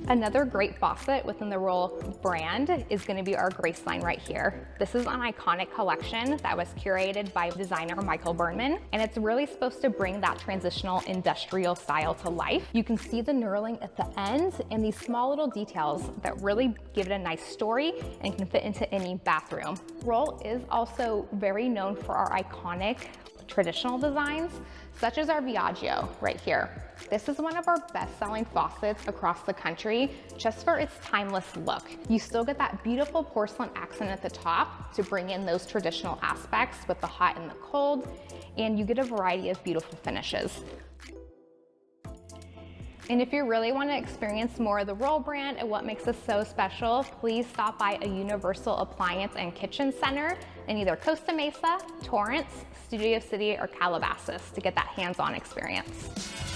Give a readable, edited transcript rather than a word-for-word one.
Another great faucet within the Rohl brand is going to be our Graceline right here. This is an iconic collection that was curated by designer Michael Burnman, and it's really supposed to bring that transitional industrial style to life. You can see the knurling at the end and these small little details that really give it a nice story and can fit into any bathroom. Rohl is also very known for our iconic traditional designs, such as our Viaggio right here. This is one of our best-selling faucets across the country just for its timeless look. You still get that beautiful porcelain accent at the top to bring in those traditional aspects with the hot and the cold, and you get a variety of beautiful finishes. And if you really want to experience more of the Rohl brand and what makes us so special, please stop by a Universal Appliance and Kitchen Center in either Costa Mesa, Torrance, Studio City, or Calabasas to get that hands-on experience.